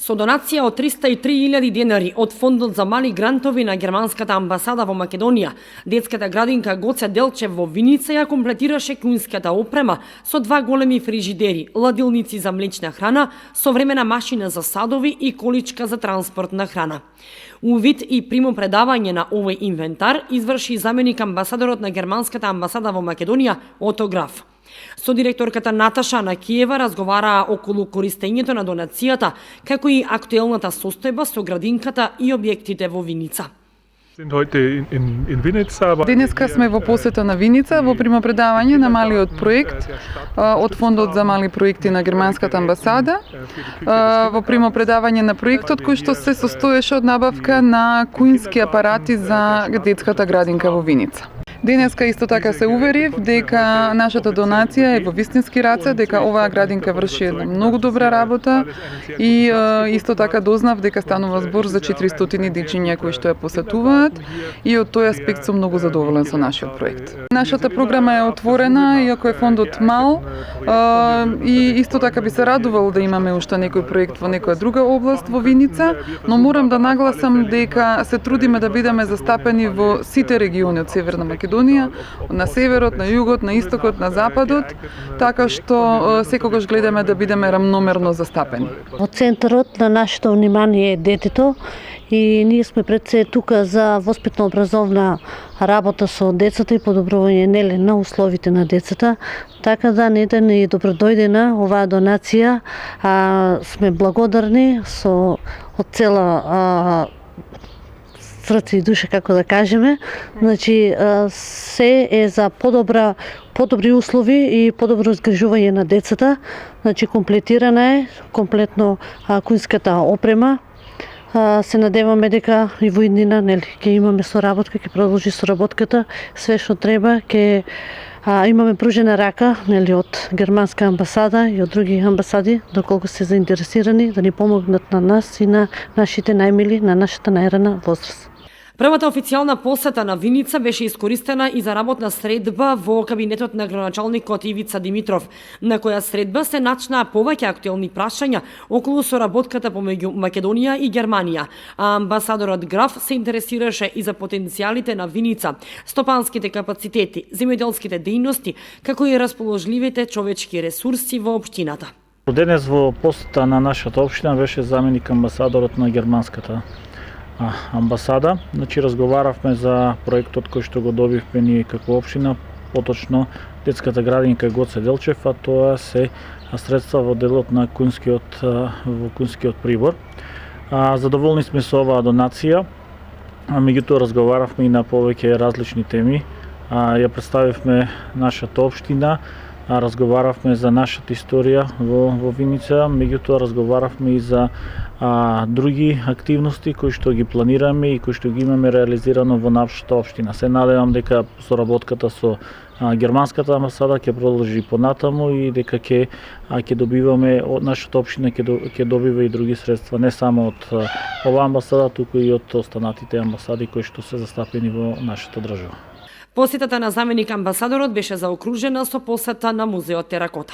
Со донација од 303.000 денари од Фондот за мали грантови на германската амбасада во Македонија, детската градинка Гоце Делчев во Виница ја комплетираше куинската опрема со 2 големи фрижидери, ладилници за млечна храна, современа машина за садови и количка за транспорт на храна. Увид и примопредавање на овој инвентар изврши заменик амбасадорот на германската амбасада во Македонија Ото Граф. Со директорката Наташа Анакиева разговараа околу користењето на донацијата, како и актуелната состојба со градинката и објектите во Виница. Денеска сме во посета на Виница во примопредавање на малиот проект од Фондот за мали проекти на германската амбасада, во примопредавање на проектот кој што се состоеше од набавка на куински апарати за детската градинка во Виница. Денеска исто така се уверив дека нашата донација е во вистински раце, дека оваа градинка врши една многу добра работа и исто така дознав дека станува збор за 400 дечиња кои што ја посетуваат и од тој аспект сум многу задоволен со нашиот проект. Нашата програма е отворена, иако е фондот мал, и исто така би се радувал да имаме уште некој проект во некоја друга област во Виница, но морам да нагласам дека се трудиме да бидеме застапени во сите региони од Северна Македонија, на северот, на југот, на истокот, на западот, така што секогаш гледаме да бидеме рамномерно застапени. Во центарот на нашето внимание е детето и ние сме пред се тука за воспитно-образовна работа со децата и подобрување на условите на децата, така да не да ни добродојдена оваа донација, сме благодарни од цела срце и душа, како да кажеме. Значи, се е за подобри услови и подобро изгрижување на децата. Значи, комплетирана е комплетно куинската опрема. Се надеваме дека и во иднина ќе имаме соработка, ќе продолжи соработката, све што треба, ќе имаме пружена рака од германска амбасада и од други амбасади, доколку се заинтересирани да ни помогнат на нас и на нашите најмили, на нашата најрана возраст. Првата официјална посета на Виница беше искористена и за работна средба во кабинетот на градоначалникот Ивица Димитров, на која средба се начнаа повеќе актуелни прашања околу соработката помеѓу Македонија и Германија, а амбасадорот Граф се интересираше и за потенцијалите на Виница, стопанските капацитети, земјоделските дејности, како и расположливите човечки ресурси во општината. Денес во посета на нашата општина беше заменик амбасадорот на германската амбасада. Значи, разговаравме за проектот кој што го добивме ние како општина, поточно детската градинка Гоце Делчев, а тоа се средства во делот на куинскиот прибор. Задоволни сме со оваа донација, меѓутоа разговаравме и на повеќе различни теми. Ја представивме нашата општина, разговаравме за нашата историја во Виница, меѓутоа разговаравме и за други активности кои што ги планираме и кои што ги имаме реализирано во нашата општина. Се надевам дека соработката со германската амбасада ќе продолжи понатаму и дека ќе добиваме од нашата општина ќе добива и други средства, не само од оваа амбасада, туку и од останатите амбасади кои што се застапени во нашата држава. Посетата на заменик амбасадорот беше заокружена со посета на музеот Теракота.